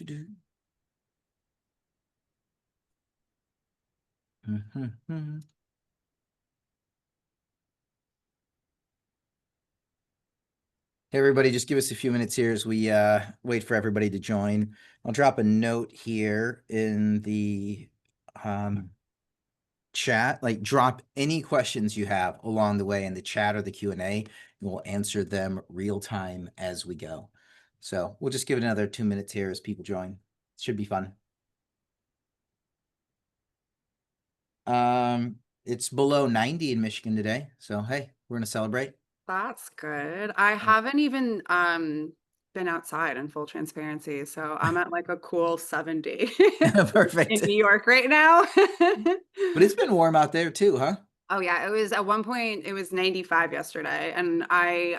Hey, everybody, just give us a few minutes here as we wait for everybody to join. I'll drop a note here in the chat, like drop any questions you have along the way in the chat or the Q&A, and we'll answer them real time as we go. So we'll just give it another 2 minutes here as people join. It should be fun. It's below 90 in Michigan today, so hey, we're gonna celebrate. That's good. I haven't even been outside in full transparency, so I'm at like a cool 70 Perfect. in New York right now. But it's been warm out there too, huh? Oh yeah, it was at one point it was 95 yesterday, and I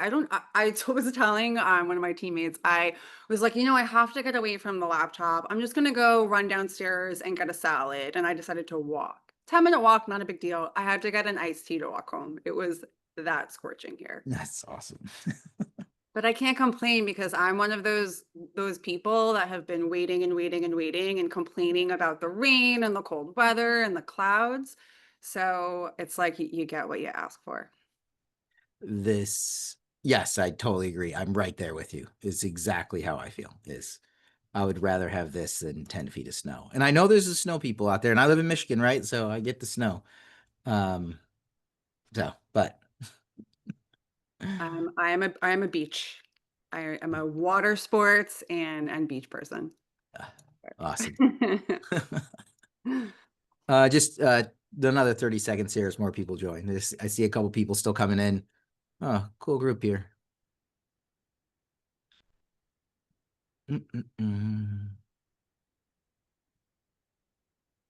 was telling one of my teammates, I was like, I have to get away from the laptop. I'm just gonna go run downstairs and get a salad, and I decided to walk. 10-minute walk, not a big deal. I had to get an iced tea to walk home. It was that scorching here. That's awesome. But I can't complain because I'm one of those people that have been waiting and waiting and waiting and complaining about the rain and the cold weather and the clouds. So it's like you get what you ask for. Yes, I totally agree. I'm right there with you. It's exactly how I feel. I would rather have this than 10 feet of snow. And I know there's the snow people out there, and I live in Michigan, right? So I get the snow. But I am a beach. I am a water sports and beach person. awesome. Just another 30 seconds here as more people join. I see a couple people still coming in. Oh, cool group here.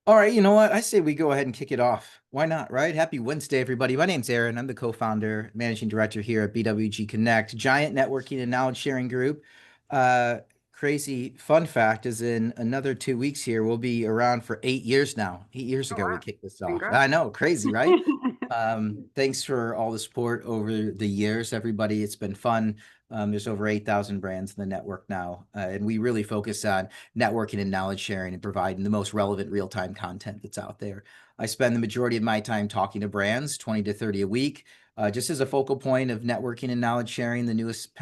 All right, you know what? I say we go ahead and kick it off. Why not, right? Happy Wednesday, everybody. My name's Aaron. I'm the co-founder, managing director here at BWG Connect, giant networking and knowledge sharing group. Crazy fun fact is in another 2 weeks here, we'll be around for 8 years now. 8 years Oh, ago, we wow. kicked this off. Congrats. I know, crazy, right? Thanks for all the support over the years, everybody. It's been fun. There's over 8,000 brands in the network now, and we really focus on networking and knowledge sharing and providing the most relevant real-time content that's out there. I spend the majority of my time talking to brands, 20 to 30 a week, just as a focal point of networking and knowledge sharing, the newest,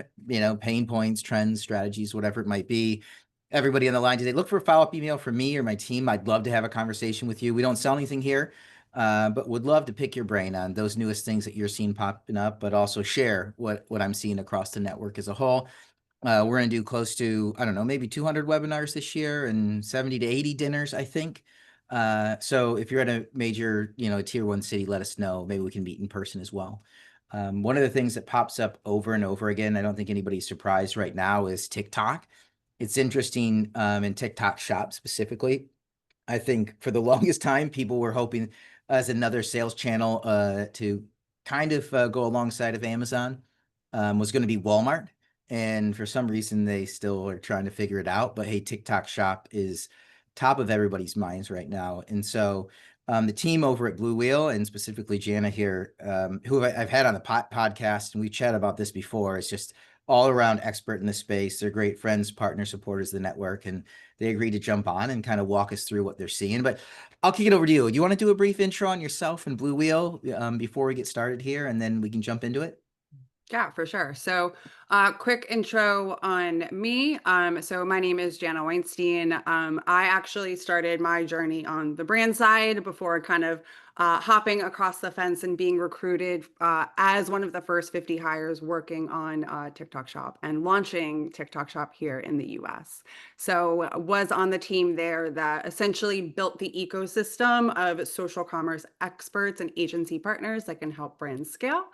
pain points, trends, strategies, whatever it might be. Everybody on the line today, look for a follow-up email from me or my team. I'd love to have a conversation with you. We don't sell anything here. But would love to pick your brain on those newest things that you're seeing popping up, but also share what I'm seeing across the network as a whole. We're going to do close to, I don't know, maybe 200 webinars this year and 70 to 80 dinners, I think. So if you're at a major, tier 1 city, let us know. Maybe we can meet in person as well. One of the things that pops up over and over again, I don't think anybody's surprised right now, is TikTok. It's interesting in TikTok Shop specifically. I think for the longest time, people were hoping as another sales channel to kind of go alongside of Amazon was going to be Walmart. And for some reason, they still are trying to figure it out. But hey, TikTok Shop is top of everybody's minds right now. And so the team over at Blue Wheel, and specifically Jana here, who I've had on the podcast, and we've chatted about this before, is just all around expert in the space. They're great friends, partners, supporters of the network, and they agreed to jump on and kind of walk us through what they're seeing. But I'll kick it over to you. Do you want to do a brief intro on yourself and Blue Wheel before we get started here, and then we can jump into it? Yeah, for sure. So, quick intro on me. So my name is Jana Weinstein. I actually started my journey on the brand side before kind of hopping across the fence and being recruited as one of the first 50 hires working on TikTok Shop and launching TikTok Shop here in the US. So, was on the team there that essentially built the ecosystem of social commerce experts and agency partners that can help brands scale,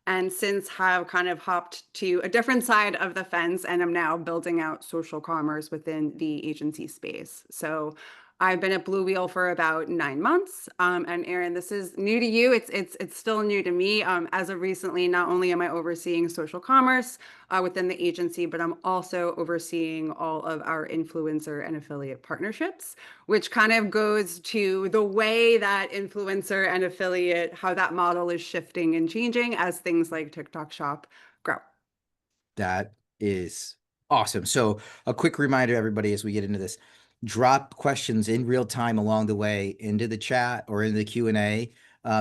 and since have kind of hopped to a different side of the fence and am now building out social commerce within the agency space. So I've been at Blue Wheel for about 9 months. And Aaron, this is new to you. It's still new to me. As of recently, not only am I overseeing social commerce within the agency, but I'm also overseeing all of our influencer and affiliate partnerships, which kind of goes to the way that influencer and affiliate, how that model is shifting and changing as things like TikTok Shop grow. That is Awesome. So a quick reminder, everybody, as we get into this, drop questions in real time along the way into the chat or in the Q&A.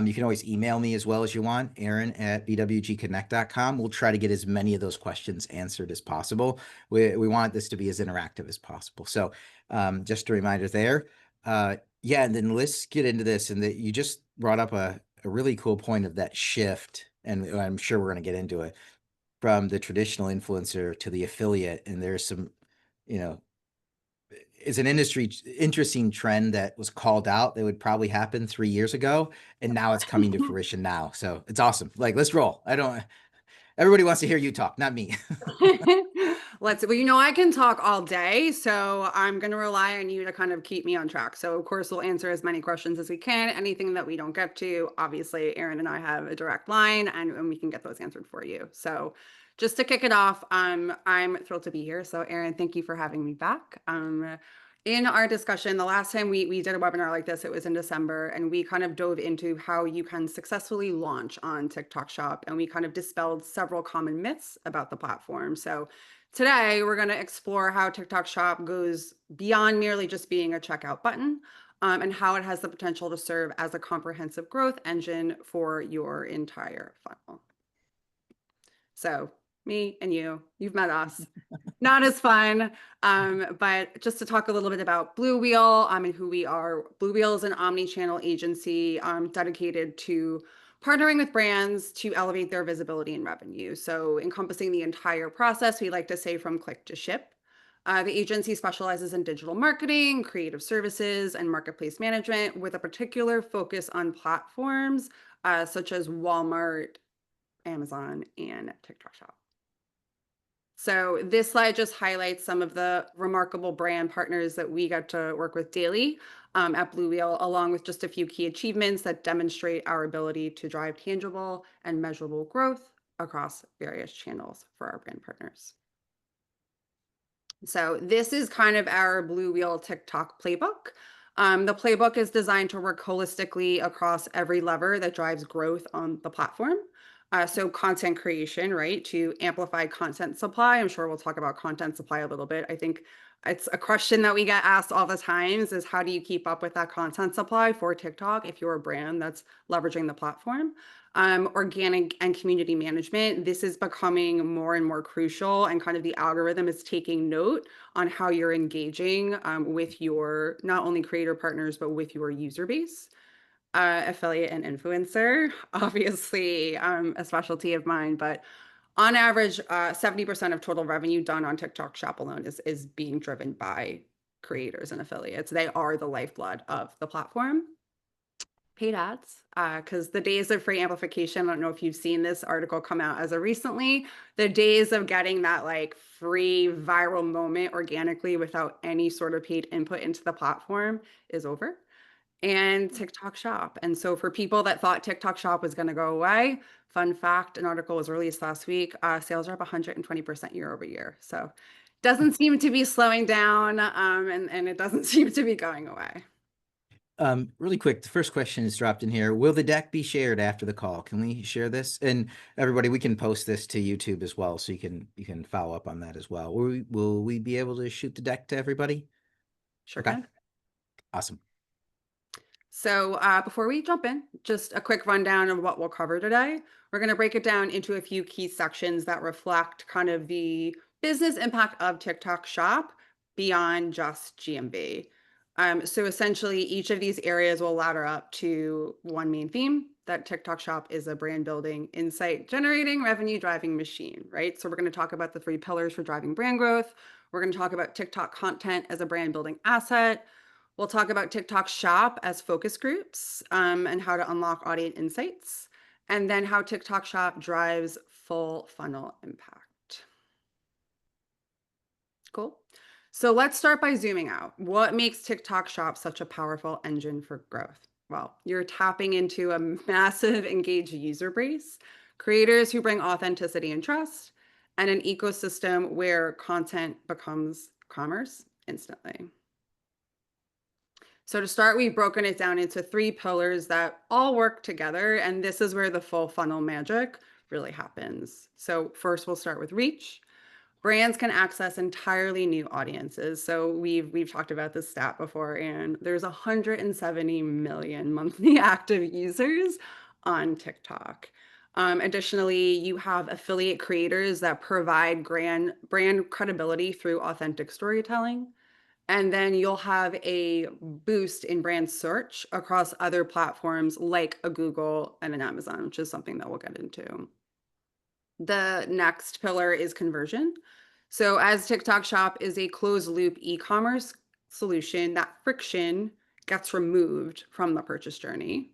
You can always email me as well as you want, Aaron@bwgconnect.com. We'll try to get as many of those questions answered as possible. We want this to be as interactive as possible. So just a reminder there. Yeah, and then let's get into this. And that you just brought up a really cool point of that shift, and I'm sure we're going to get into it from the traditional influencer to the affiliate. And there's some, you know, it's an industry interesting trend that was called out that would probably happen 3 years ago. And now it's coming to fruition now. So it's awesome. Like, let's roll. Everybody wants to hear you talk, not me. Well, I can talk all day, so I'm going to rely on you to kind of keep me on track. So, of course, we'll answer as many questions as we can. Anything that we don't get to, obviously, Aaron and I have a direct line and we can get those answered for you. So, just to kick it off, I'm thrilled to be here. So, Aaron, thank you for having me back. In our discussion, the last time we did a webinar like this, it was in December, and we kind of dove into how you can successfully launch on TikTok Shop, and we kind of dispelled several common myths about the platform. So today we're going to explore how TikTok Shop goes beyond merely just being a checkout button, and how it has the potential to serve as a comprehensive growth engine for your entire funnel. So me and you've met us. Not as fun, but just to talk a little bit about Blue Wheel, and who we are. Blue Wheel is an omni-channel agency dedicated to partnering with brands to elevate their visibility and revenue. So encompassing the entire process, we like to say from click to ship. The agency specializes in digital marketing, creative services, and marketplace management with a particular focus on platforms such as Walmart, Amazon, and TikTok Shop. So this slide just highlights some of the remarkable brand partners that we got to work with daily at Blue Wheel, along with just a few key achievements that demonstrate our ability to drive tangible and measurable growth across various channels for our brand partners. So this is kind of our Blue Wheel TikTok playbook. The playbook is designed to work holistically across every lever that drives growth on the platform. So content creation, right, to amplify content supply. I'm sure we'll talk about content supply a little bit. I think it's a question that we get asked all the times is how do you keep up with that content supply for TikTok if you're a brand that's leveraging the platform? Organic and community management. This is becoming more and more crucial, and kind of the algorithm is taking note on how you're engaging with your not only creator partners, but with your user base. Affiliate and influencer, obviously a specialty of mine, but on average, 70% of total revenue done on TikTok Shop alone is being driven by creators and affiliates. They are the lifeblood of the platform. Paid ads, because the days of free amplification, I don't know if you've seen this article come out as of recently, the days of getting that like free viral moment organically without any sort of paid input into the platform is over. And TikTok Shop. And so for people that thought TikTok Shop was going to go away, fun fact, an article was released last week, sales are up 120% year over year. So doesn't seem to be slowing down, and it doesn't seem to be going away. Really quick, the first question is dropped in here. Will the deck be shared after the call? Can we share this? And everybody, we can post this to YouTube as well, so you can follow up on that as well. Will we be able to shoot the deck to everybody? Sure Okay, can. awesome. So before we jump in, just a quick rundown of what we'll cover today. We're going to break it down into a few key sections that reflect kind of the business impact of TikTok Shop beyond just GMV. So essentially, each of these areas will ladder up to one main theme, that TikTok Shop is a brand building, insight generating, revenue driving machine, right? So we're going to talk about the three pillars for driving brand growth. We're going to talk about TikTok content as a brand building asset. We'll talk about TikTok Shop as focus groups, and how to unlock audience insights, and then how TikTok Shop drives full funnel impact. Cool. So let's start by zooming out. What makes TikTok Shop such a powerful engine for growth? Well, you're tapping into a massive engaged user base, creators who bring authenticity and trust, and an ecosystem where content becomes commerce instantly. So to start, we've broken it down into three pillars that all work together, and this is where the full funnel magic really happens. So first, we'll start with reach. brands can access entirely new audiences. So we've talked about this stat before, and there's 170 million monthly active users on TikTok. Additionally, you have affiliate creators that provide brand credibility through authentic storytelling. And then you'll have a boost in brand search across other platforms like a Google and an Amazon, which is something that we'll get into. The next pillar is conversion. So, as TikTok Shop is a closed loop e commerce solution, that friction gets removed from the purchase journey.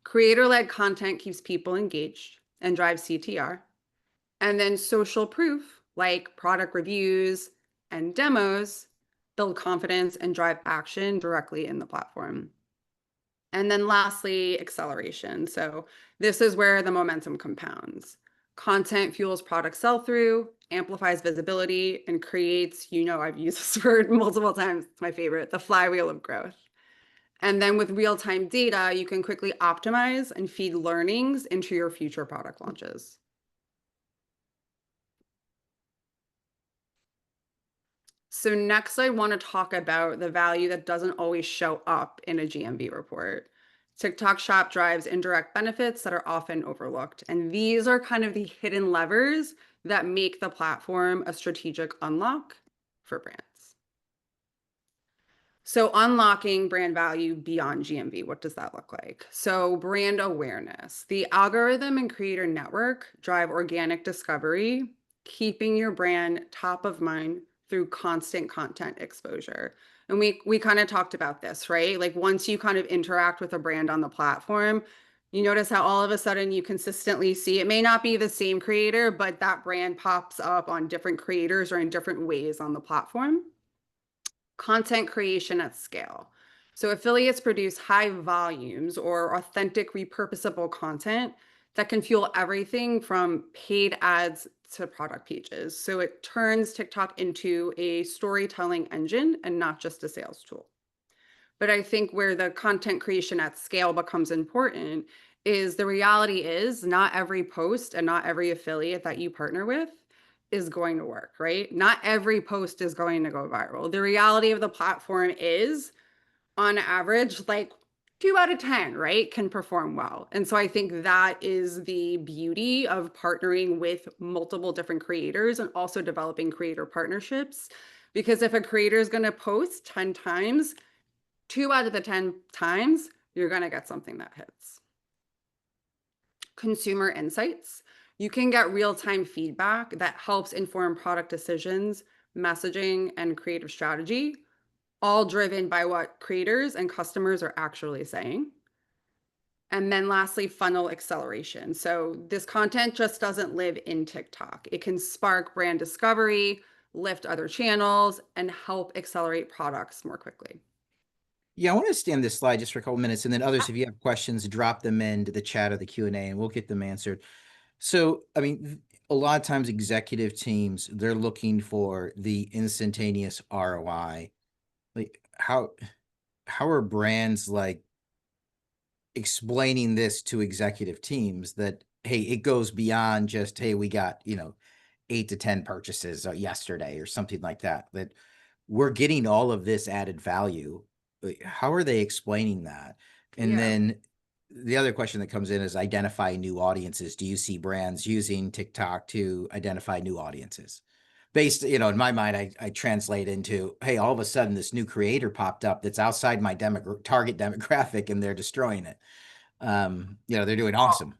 Creator led content keeps people engaged and drives CTR. And then social proof, like product reviews and demos, build confidence and drive action directly in the platform. And then lastly, acceleration. So this is where the momentum compounds. Content fuels product sell through, amplifies visibility, and creates, I've used this word multiple times. It's my favorite, the flywheel of growth. And then with real time data, you can quickly optimize and feed learnings into your future product launches. So next, I want to talk about the value that doesn't always show up in a GMV report. TikTok Shop drives indirect benefits that are often overlooked. And these are kind of the hidden levers that make the platform a strategic unlock for brands. So unlocking brand value beyond GMV, what does that look like? So brand awareness. The algorithm and creator network drive organic discovery, keeping your brand top of mind through constant content exposure. And we kind of talked about this, right? Like once you kind of interact with a brand on the platform, you notice how all of a sudden you consistently see it may not be the same creator, but that brand pops up on different creators or in different ways on the platform. Content creation at scale. So affiliates produce high volumes or authentic repurposable content that can fuel everything from paid ads to product pages. So it turns TikTok into a storytelling engine and not just a sales tool. But I think where the content creation at scale becomes important is the reality is not every post and not every affiliate that you partner with is going to work, right? Not every post is going to go viral. The reality of the platform is, on average, like 2 out of 10, right, can perform well. And so I think that is the beauty of partnering with multiple different creators and also developing creator partnerships. Because if a creator is going to post 10 times, 2 out of the 10 times, you're going to get something that hits. Consumer insights. You can get real-time feedback that helps inform product decisions, messaging, and creative strategy, all driven by what creators and customers are actually saying. And then lastly, funnel acceleration. So this content just doesn't live in TikTok. It can spark brand discovery, lift other channels, and help accelerate products more quickly. Yeah, I want to stay on this slide just for a couple minutes, and then others, if you have questions, drop them into the chat or the Q&A, and we'll get them answered. So, I mean, a lot of times executive teams, they're looking for the instantaneous ROI. Like, how are brands like explaining this to executive teams that, hey, it goes beyond just, hey, we got, 8 to 10 purchases yesterday or something like that, that we're getting all of this added value. Like, how are they explaining that? And Yeah. then the other question that comes in is identify new audiences. Do you see brands using TikTok to identify new audiences? Based, in my mind, I translate into, hey, all of a sudden this new creator popped up that's outside my target demographic and they're destroying it. They're doing awesome.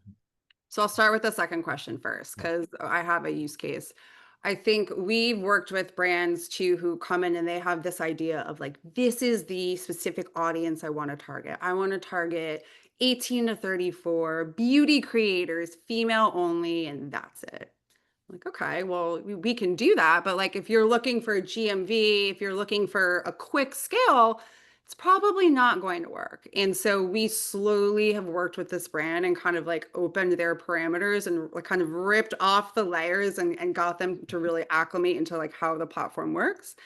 So I'll start with the second question first, Yeah. because I have a use case. I think we've worked with brands too who come in and they have this idea of like, this is the specific audience I want to target. I want to target 18 to 34 beauty creators, female only, and that's it. Like, okay, well, we can do that. But like, if you're looking for GMV, if you're looking for a quick scale, it's probably not going to work. And so we slowly have worked with this brand and kind of like opened their parameters and like kind of ripped off the layers and got them to really acclimate into like how the platform works.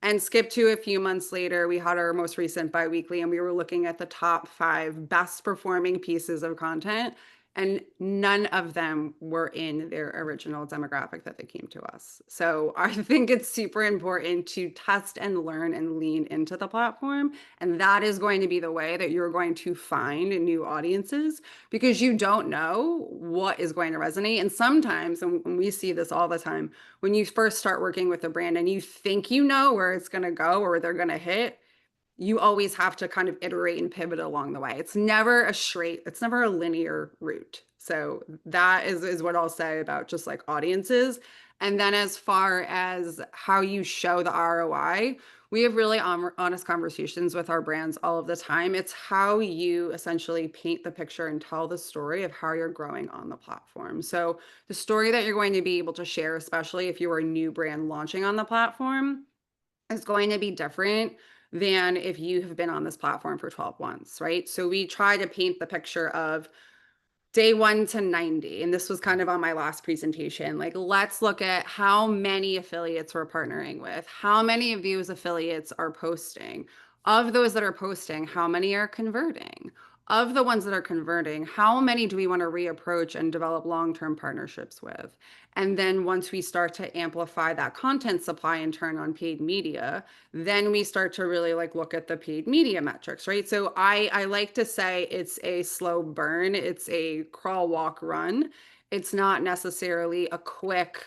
And skip to a few months later, we had our most recent biweekly and we were looking at the top 5 best performing pieces of content. and none of them were in their original demographic that they came to us. So I think it's super important to test and learn and lean into the platform. And that is going to be the way that you're going to find new audiences because you don't know what is going to resonate. And sometimes, and we see this all the time, when you first start working with a brand and you think you know where it's going to go or they're going to hit, you always have to kind of iterate and pivot along the way. It's never a linear route. So that is what I'll say about just like audiences. And then as far as how you show the ROI, we have really honest conversations with our brands all of the time. It's how you essentially paint the picture and tell the story of how you're growing on the platform. So the story that you're going to be able to share, especially if you're a new brand launching on the platform, is going to be different than if you have been on this platform for 12 months, right? So we try to paint the picture of day 1 to 90. And this was kind of on my last presentation. Like, let's look at how many affiliates we're partnering with, how many of those affiliates are posting. Of those that are posting, how many are converting? Of the ones that are converting, how many do we want to reapproach and develop long-term partnerships with? And then once we start to amplify that content supply and turn on paid media, then we start to really like look at the paid media metrics, right? So I like to say it's a slow burn, it's a crawl, walk, run. It's not necessarily a quick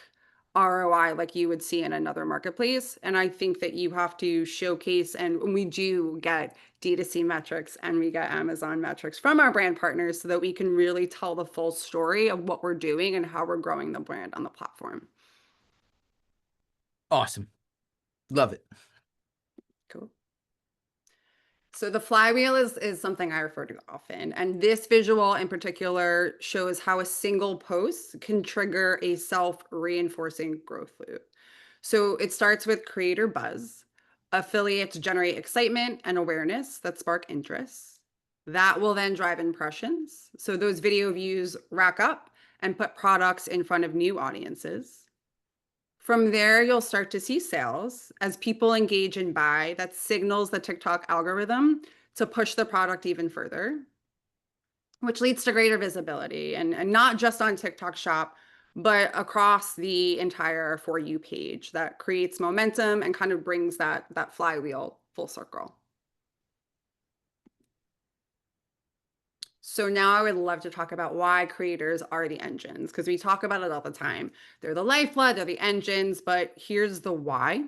ROI like you would see in another marketplace. And I think that you have to showcase, and we do get D2C metrics and we get Amazon metrics from our brand partners so that we can really tell the full story of what we're doing and how we're growing the brand on the platform. Awesome. Love it. Cool. So the flywheel is something I refer to often, and this visual in particular shows how a single post can trigger a self-reinforcing growth loop. So it starts with creator buzz. Affiliates generate excitement and awareness that spark interest. That will then drive impressions. So those video views rack up and put products in front of new audiences. From there, you'll start to see sales as people engage and buy. That signals the TikTok algorithm to push the product even further, which leads to greater visibility and not just on TikTok Shop, but across the entire For You page. That creates momentum and kind of brings that flywheel full circle. So now I would love to talk about why creators are the engines, because we talk about it all the time. They're the lifeblood, they're the engines, but here's the why.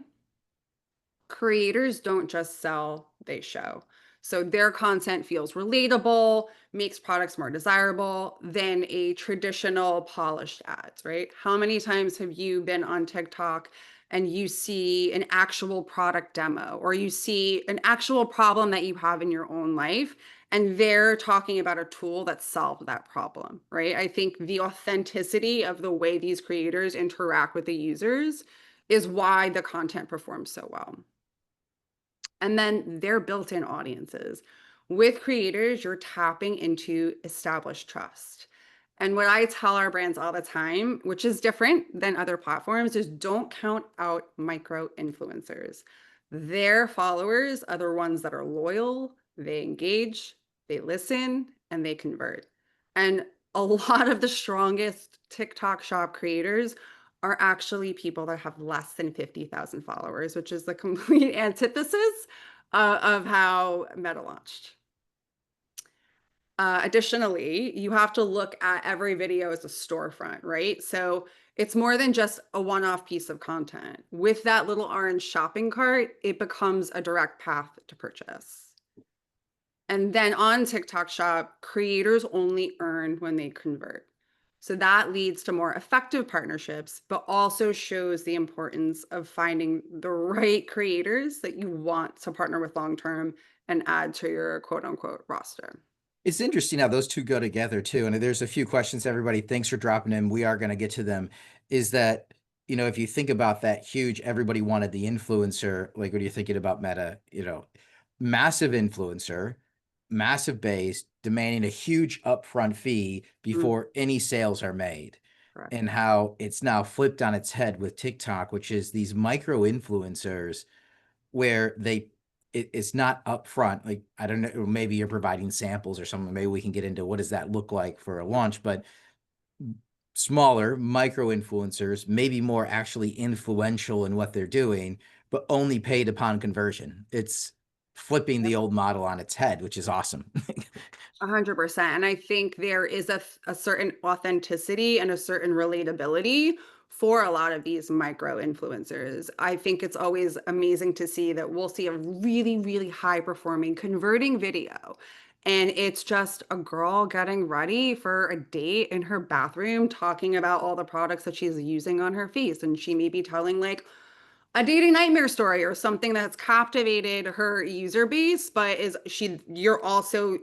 Creators don't just sell, they show. So their content feels relatable, makes products more desirable than a traditional polished ads, right? How many times have you been on TikTok and you see an actual product demo or you see an actual problem that you have in your own life and they're talking about a tool that solved that problem, right? I think the authenticity of the way these creators interact with the users is why the content performs so well. And then their built-in audiences. With creators, you're tapping into established trust. And what I tell our brands all the time, which is different than other platforms, is don't count out micro influencers. Their followers are the ones that are loyal, they engage, they listen, and they convert. And a lot of the strongest TikTok shop creators are actually people that have less than 50,000 followers, which is the complete antithesis of how Meta launched. Additionally, you have to look at every video as a storefront, right? So it's more than just a one-off piece of content. With that little orange shopping cart, it becomes a direct path to purchase. And then on TikTok Shop, creators only earn when they convert. So that leads to more effective partnerships, but also shows the importance of finding the right creators that you want to partner with long term and add to your quote unquote roster. It's interesting how those two go together too. And there's a few questions, everybody. Thanks for dropping in. We are going to get to them. Is that, if you think about that huge, everybody wanted the influencer, like when you're thinking about Meta, massive influencer, massive base, demanding a huge upfront fee before any sales are made. Correct. And how it's now flipped on its head with TikTok, which is these micro influencers where they it's not upfront. Like, I don't know, maybe you're providing samples or something. Maybe we can get into what does that look like for a launch, but smaller micro influencers, maybe more actually influential in what they're doing, but only paid upon conversion. It's flipping the old model on its head, which is awesome. 100%. And I think there is a certain authenticity and a certain relatability for a lot of these micro influencers. I think it's always amazing to see that we'll see a really, really high performing converting video. And it's just a girl getting ready for a date in her bathroom, talking about all the products that she's using on her face. And she may be telling like a dating nightmare story or something that's captivated her user base, but you're also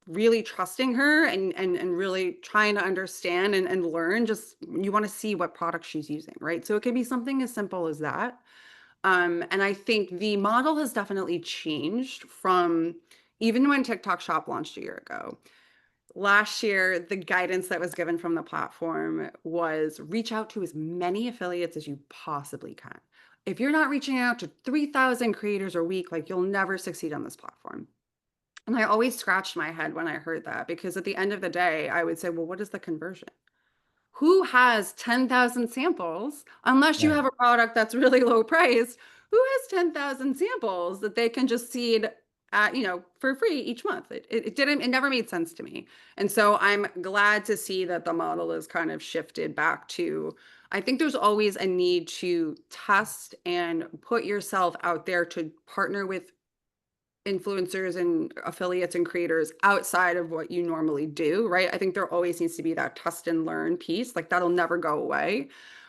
really trusting her and really trying to understand and learn. Just you want to see what product she's using, right? So it could be something as simple as that. And I think the model has definitely changed from even when TikTok Shop launched a year ago. Last year, the guidance that was given from the platform was reach out to as many affiliates as you possibly can. If you're not reaching out to 3,000 creators a week, like you'll never succeed on this platform. And I always scratched my head when I heard that because at the end of the day, I would say, well, what is the conversion? Who has 10,000 samples unless you Right. have a product that's really low priced? Who has 10,000 samples that they can just seed at, for free each month? It never made sense to me. And so I'm glad to see that the model is kind of shifted back to, I think there's always a need to test and put yourself out there to partner with influencers and affiliates and creators outside of what you normally do, right? I think there always needs to be that test and learn piece. Like that'll never go away.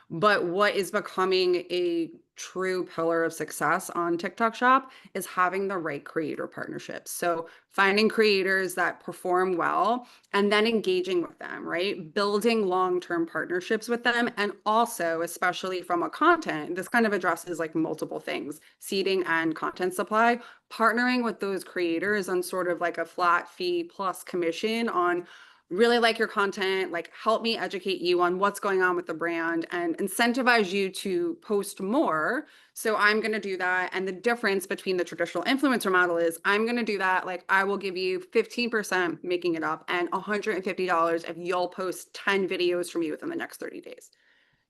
But what is becoming a true pillar of success on TikTok Shop is having the right creator partnerships. So finding creators that perform well and then engaging with them, right? Building long-term partnerships with them. And also, especially from a content, this kind of addresses like multiple things, seeding and content supply, partnering with those creators on sort of like a flat fee plus commission on really like your content, like help me educate you on what's going on with the brand and incentivize you to post more. So I'm going to do that. And the difference between the traditional influencer model is I'm going to do that. Like I will give you 15% making it up and $150 if you'll post 10 videos from me within the next 30 days.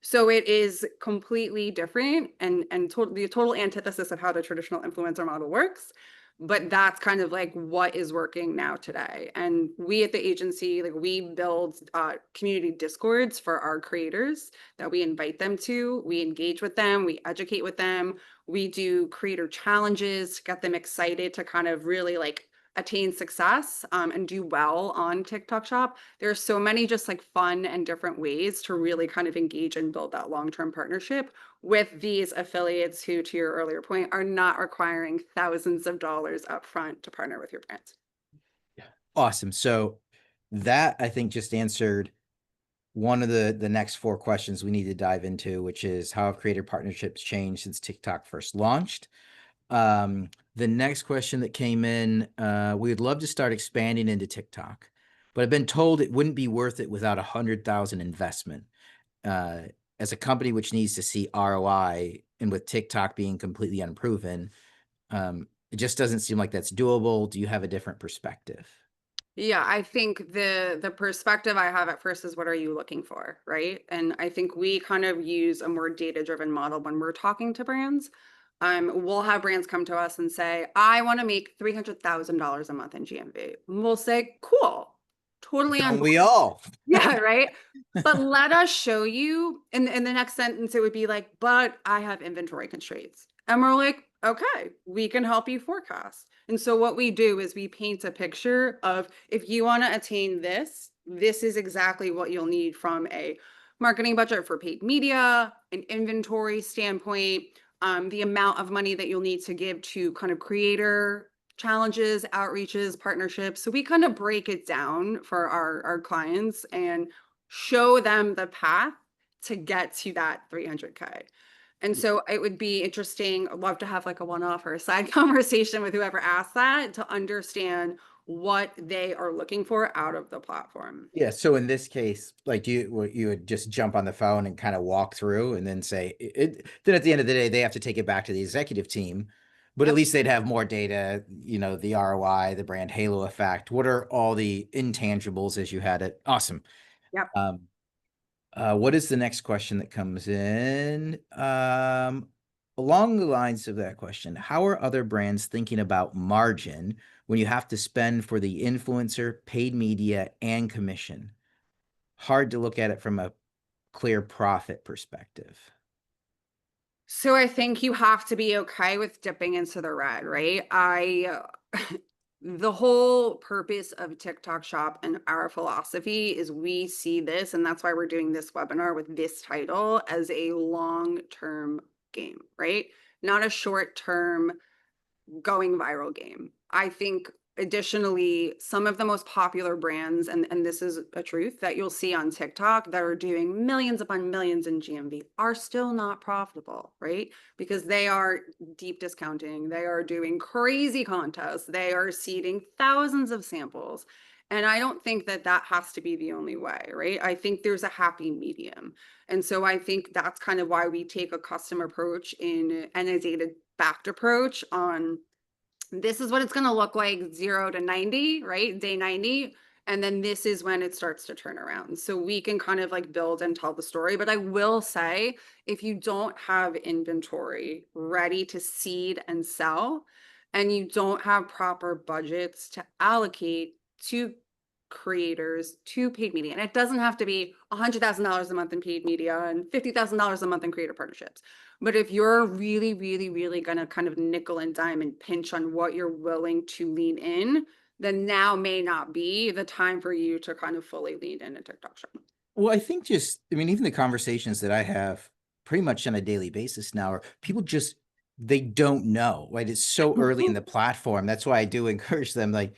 So it is completely different and the total antithesis of how the traditional influencer model works. But that's kind of like what is working now today. And we at the agency, like we build community discords for our creators that we invite them to. We engage with them, we educate with them, we do creator challenges to get them excited to kind of really like attain success and do well on TikTok Shop. There are so many just like fun and different ways to really kind of engage and build that long-term partnership with these affiliates who, to your earlier point, are not requiring thousands of dollars upfront to partner with your brands. Awesome. So that I think just answered one of the next four questions we need to dive into, which is how have creator partnerships changed since TikTok first launched? The next question that came in, we would love to start expanding into TikTok, but I've been told it wouldn't be worth it without 100,000 investment. Uh, as a company which needs to see ROI, and with TikTok being completely unproven, it just doesn't seem like that's doable. Do you have a different perspective? Yeah, I think the perspective I have at first is what are you looking for, right? And I think we kind of use a more data-driven model when we're talking to brands. We'll have brands come to us and say, I want to make $300,000 a month in GMV. And we'll say, cool, totally on Don't board. we all? Yeah, right. But let us show you. In the next sentence, it would be like, but I have inventory constraints. And we're like, okay, we can help you forecast. And so what we do is we paint a picture of if you want to attain this, this is exactly what you'll need from a marketing budget for paid media, an inventory standpoint, the amount of money that you'll need to give to kind of creator challenges, outreaches, partnerships. So we kind of break it down for our clients and show them the path to get to that 300K. And so it would be interesting. I'd love to have like a one-off or a side conversation with whoever asked that to understand what they are looking for out of the platform. Yeah. So in this case, like you would just jump on the phone and kind of walk through and then say then at the end of the day, they have to take it back to the executive team. But at Yep. least they'd have more data, the ROI, the brand halo effect. What are all the intangibles as you had it? Awesome. Yep. Um, what is the next question that comes in? Along the lines of that question, how are other brands thinking about margin when you have to spend for the influencer, paid media, and commission? Hard to look at it from a clear profit perspective. So I think you have to be okay with dipping into the red, right? The whole purpose of TikTok Shop and our philosophy is we see this, and that's why we're doing this webinar with this title as a long-term game, right? Not a short-term going viral game. I think additionally, some of the most popular brands, and this is a truth that you'll see on TikTok that are doing millions upon millions in GMV are still not profitable, right? Because they are deep discounting, they are doing crazy contests, they are seeding thousands of samples. And I don't think that that has to be the only way, right? I think there's a happy medium. And so I think that's kind of why we take a custom approach in and a data backed approach on this is what it's going to look like 0 to 90, right? Day 90. And then this is when it starts to turn around. So we can kind of like build and tell the story. But I will say, if you don't have inventory ready to seed and sell, and you don't have proper budgets to allocate to creators to paid media, and it doesn't have to be $100,000 a month in paid media and $50,000 a month in creator partnerships. But if you're really, really, really going to kind of nickel and dime and pinch on what you're willing to lean in, then now may not be the time for you to kind of fully lean in a TikTok shop. Well, I think even the conversations that I have pretty much on a daily basis now are people just they don't know, right? It's so early in the platform. That's why I do encourage them. Like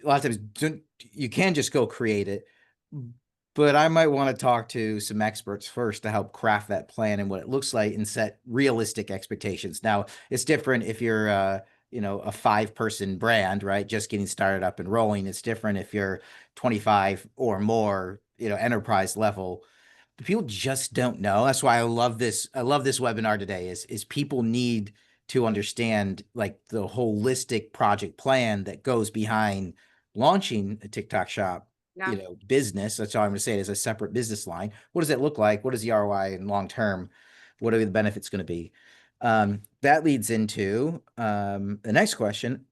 a lot of times, you can just go create it, but I might want to talk to some experts first to help craft that plan and what it looks like and set realistic expectations. Now, it's different if you're a 5-person brand, right? Just getting started up and rolling. It's different if you're 25 or more, enterprise level. But people just don't know. That's why I love this. I love this webinar today is people need to understand like the holistic project plan that goes behind launching a TikTok shop, Yeah. business. That's all I'm going to say. It is a separate business line. What does it look like? What is the ROI and long term? What are the benefits going to be? That leads into the next question.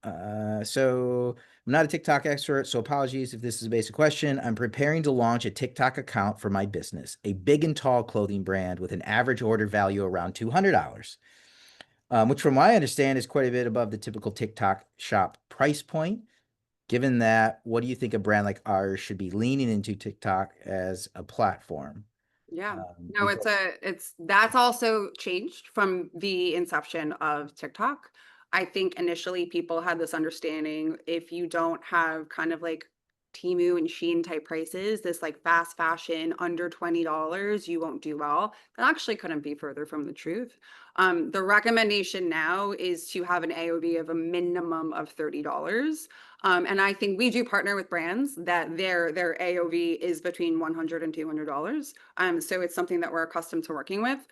So I'm not a TikTok expert, so apologies if this is a basic question. I'm preparing to launch a TikTok account for my business, a big and tall clothing brand with an average order value around $200, which from what I understand is quite a bit above the typical TikTok shop price point. Given that, what do you think a brand like ours should be leaning into TikTok as a platform? Yeah. No, We've got that's also changed from the inception of TikTok. I think initially people had this understanding if you don't have kind of like Temu and Shein type prices, this like fast fashion under $20, you won't do well. That actually couldn't be further from the truth. The recommendation now is to have an AOV of a minimum of $30. And I think we do partner with brands that their AOV is between $100 and $200. So it's something that we're accustomed to working with.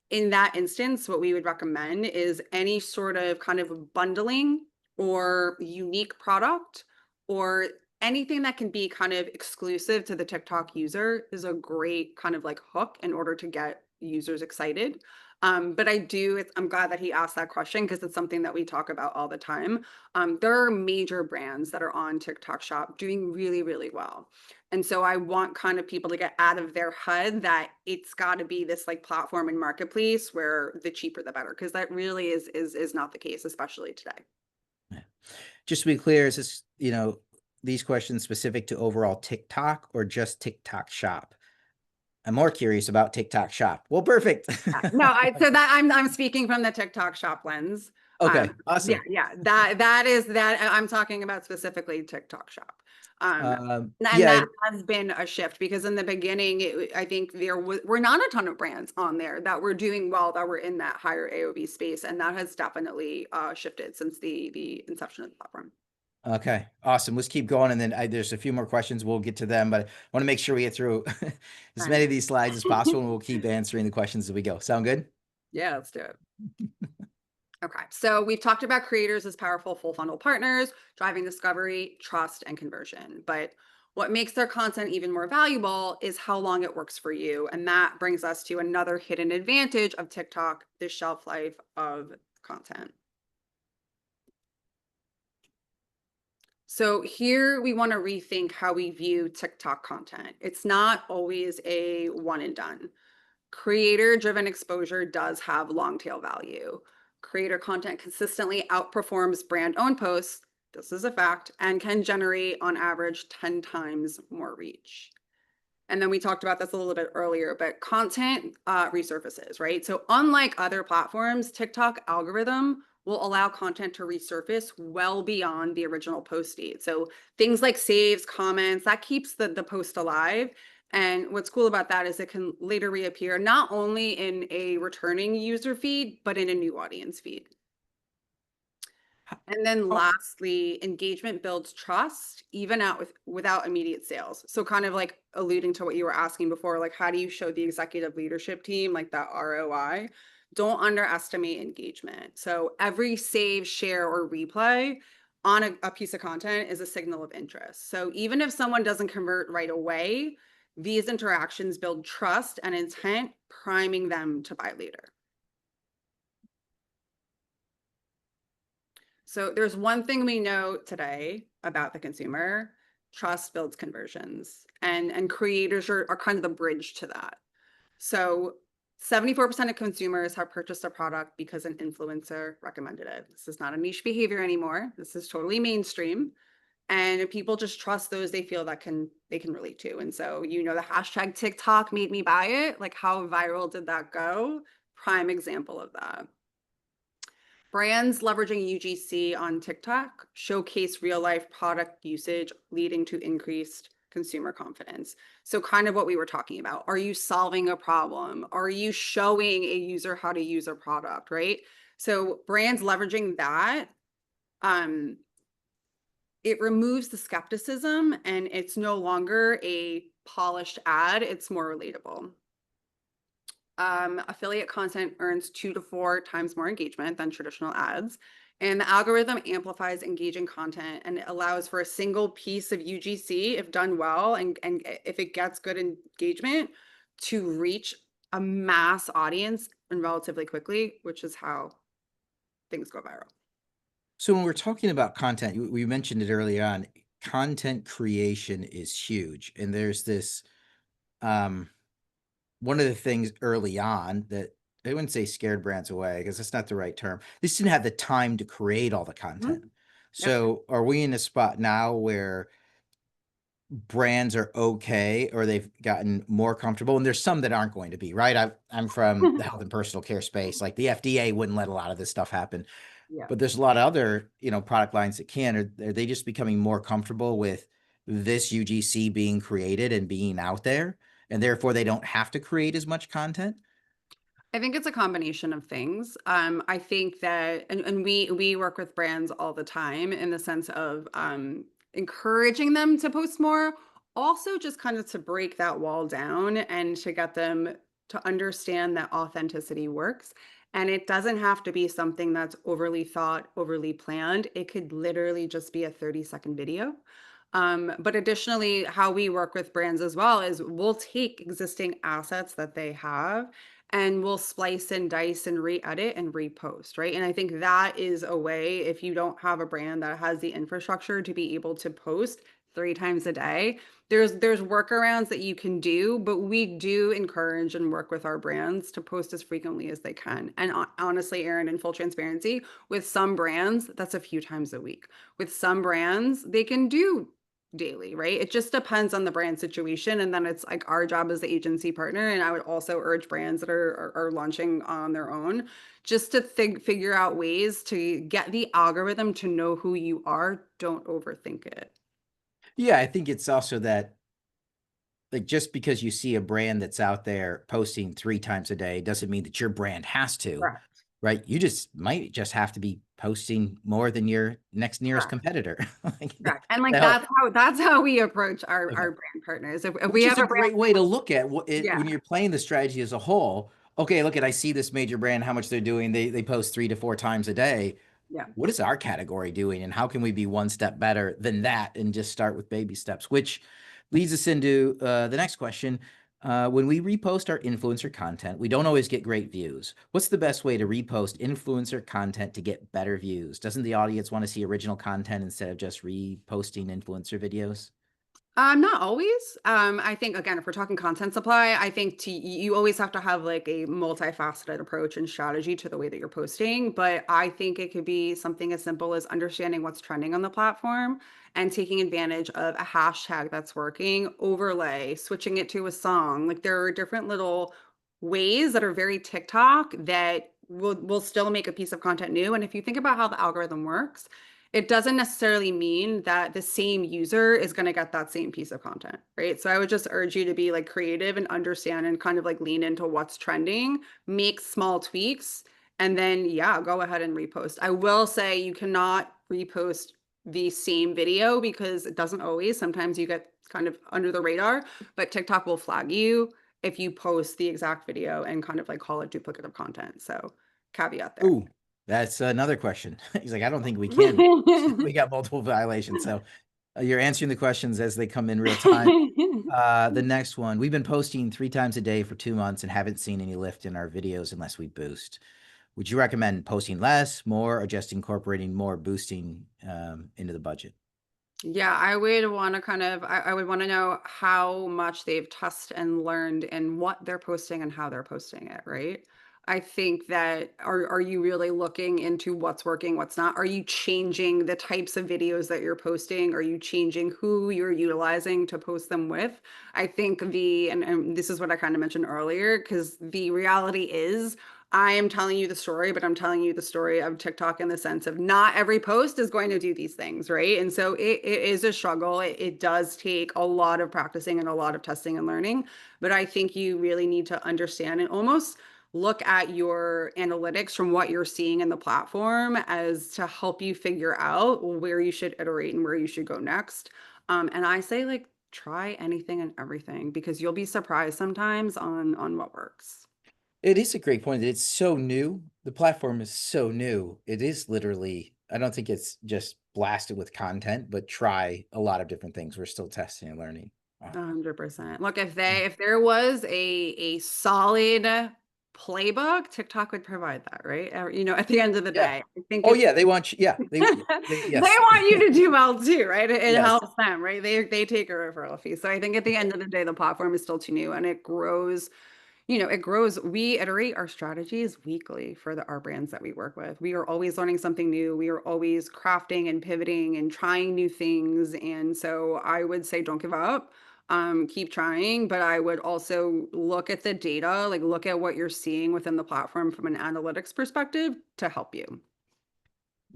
In that instance, what we would recommend is any sort of kind of bundling or unique product or anything that can be kind of exclusive to the TikTok user is a great kind of like hook in order to get users excited. But I'm glad that he asked that question because it's something that we talk about all the time. There are major brands that are on TikTok Shop doing really, really well. And so I want kind of people to get out of their head that it's got to be this like platform and marketplace where the cheaper the better, because that really is not the case, especially today. just to be clear, is this, these questions specific to overall TikTok or just TikTok shop? I'm more curious about TikTok shop. Well, perfect. No, so that I'm speaking from the TikTok shop lens. Okay, Yeah, awesome. yeah, that is that I'm talking about specifically TikTok shop. And Yeah, that has been a shift because in the beginning, I think were not a ton of brands on there that were doing well, that were in that higher AOV space, and that has definitely shifted since the inception of the platform. okay, awesome. Let's keep going, and then there's a few more questions. We'll get to them, but I want to make sure we get through as Fine. many of these slides as possible, and we'll keep answering the questions as we go. Sound good? Yeah, let's do it. Okay, so we've talked about creators as powerful full funnel partners, driving discovery, trust, and conversion. But what makes their content even more valuable is how long it works for you. And that brings us to another hidden advantage of TikTok, the shelf life of content. So here we want to rethink how we view TikTok content. It's not always a one and done. Creator driven exposure does have long tail value. Creator content consistently outperforms brand owned posts. This is a fact and can generate on average 10 times more reach. And then we talked about this a little bit earlier, but content resurfaces, right? So unlike other platforms, TikTok algorithm will allow content to resurface well beyond the original post date. So things like saves, comments, that keeps the post alive. And what's cool about that is it can later reappear not only in a returning user feed, but in a new audience feed. And then Oh, lastly, engagement builds trust even out without immediate sales. So kind of like alluding to what you were asking before, like how do you show the executive leadership team like that ROI? Don't underestimate engagement. So every save, share, or replay on a piece of content is a signal of interest. So even if someone doesn't convert right away, these interactions build trust and intent, priming them to buy later. So there's one thing we know today about the consumer, trust builds conversions and creators are kind of the bridge to that. So 74% of consumers have purchased a product because an influencer recommended it. This is not a niche behavior anymore. This is totally mainstream. And people just trust those they feel that they can relate to. And so, the hashtag TikTok made me buy it. Like how viral did that go? Prime example of that. Brands leveraging UGC on TikTok showcase real life product usage, leading to increased consumer confidence. So, kind of what we were talking about. Are you solving a problem? Are you showing a user how to use a product, right? So, brands leveraging that, um, it removes the skepticism and it's no longer a polished ad, it's more relatable. Affiliate content earns 2 to 4 times more engagement than traditional ads. And the algorithm amplifies engaging content and it allows for a single piece of UGC, if done well, and if it gets good engagement, to reach a mass audience and relatively quickly, which is how things go viral. so when we're talking about content, we mentioned it earlier on. Content creation is huge, and there's this um, one of the things early on that I wouldn't say scared brands away because that's not the right term. They just didn't have the time to create all the content. Mhm. Yep. So are we in a spot now where brands are okay or they've gotten more comfortable? And there's some that aren't going to be, right? I'm from the health and personal care space. Like the FDA wouldn't let a lot of this stuff happen. Yeah. But there's a lot of other, product lines that can. Are they just becoming more comfortable with this UGC being created and being out there, and therefore they don't have to create as much content? I think it's a combination of things. I think that, and we work with brands all the time in the sense of encouraging them to post more, also just kind of to break that wall down and to get them to understand that authenticity works. And it doesn't have to be something that's overly thought, overly planned. It could literally just be a 30-second video. But additionally, how we work with brands as well is we'll take existing assets that they have and we'll splice and dice and re-edit and repost, right? And I think that is a way if you don't have a brand that has the infrastructure to be able to post 3 times a day, there's workarounds that you can do, but we do encourage and work with our brands to post as frequently as they can. And honestly, Erin, in full transparency, with some brands, that's a few times a week. With some brands, they can do daily, right? It just depends on the brand situation. And then it's like our job as the agency partner. And I would also urge brands that are launching on their own just to figure out ways to get the algorithm to know who you are. Don't overthink it. Yeah, I think it's also that, like, just because you see a brand that's out there posting 3 times a day doesn't mean that your brand has to, Correct. right? You just might just have to be posting more than your next nearest Correct. competitor. Like, Correct. And like the hell. that's how we approach our Okay. brand partners. If we Which is have a a brand, great way to look at what it yeah, when you're playing the strategy as a whole. okay, look at, I see this major brand, how much they're doing. They post 3 to 4 times a day. Yeah. What is our category doing, and how can we be one step better than that and just start with baby steps? Which leads us into the next question. When we repost our influencer content, we don't always get great views. What's the best way to repost influencer content to get better views? Doesn't the audience want to see original content instead of just reposting influencer videos? Not always. I think again, if we're talking content supply, I think you always have to have like a multifaceted approach and strategy to the way that you're posting. But I think it could be something as simple as understanding what's trending on the platform and taking advantage of a hashtag that's working, overlay, switching it to a song. Like there are different little ways that are very TikTok that will still make a piece of content new. And if you think about how the algorithm works, it doesn't necessarily mean that the same user is going to get that same piece of content, right? So I would just urge you to be like creative and understand and kind of like lean into what's trending, make small tweaks, and then yeah, go ahead and repost. I will say you cannot repost the same video because it doesn't always. Sometimes you get kind of under the radar, but TikTok will flag you if you post the exact video and kind of like call it duplicative content. So caveat there. Ooh, that's another question. He's like, I don't think we can. We got multiple violations. So you're answering the questions as they come in real time. The next one, we've been posting 3 times a day for 2 months and haven't seen any lift in our videos unless we boost. Would you recommend posting less, more, or just incorporating more boosting into the budget? Yeah, I would want to kind of, I would want to know how much they've tested and learned and what they're posting and how they're posting it, right? I think that are you really looking into what's working, what's not? Are you changing the types of videos that you're posting? Are you changing who you're utilizing to post them with? I think and this is what I kind of mentioned earlier, because the reality is I am telling you the story, but I'm telling you the story of TikTok in the sense of not every post is going to do these things, right? And so it is a struggle. It does take a lot of practicing and a lot of testing and learning. But I think you really need to understand and almost look at your analytics from what you're seeing in the platform as to help you figure out where you should iterate and where you should go next. And I say like try anything and everything because you'll be surprised sometimes on what works. It is a great point that it's so new. The platform is so new. It is literally, I don't think it's just blasted with content, but try a lot of different things. We're still testing and learning. Wow. 100%. Look, if there was a solid playbook, TikTok would provide that, right? At the end of the Yeah. day, I think Oh it's yeah, they want you. Yeah, they they yes. want you to do well too, right? It Yes. helps them, right? They take a referral fee. So I think at the end of the day, the platform is still too new and it grows. It grows. We iterate our strategies weekly for our brands that we work with. We are always learning something new. We are always crafting and pivoting and trying new things. And so I would say don't give up. Keep trying, but I would also look at the data, like look at what you're seeing within the platform from an analytics perspective to help you.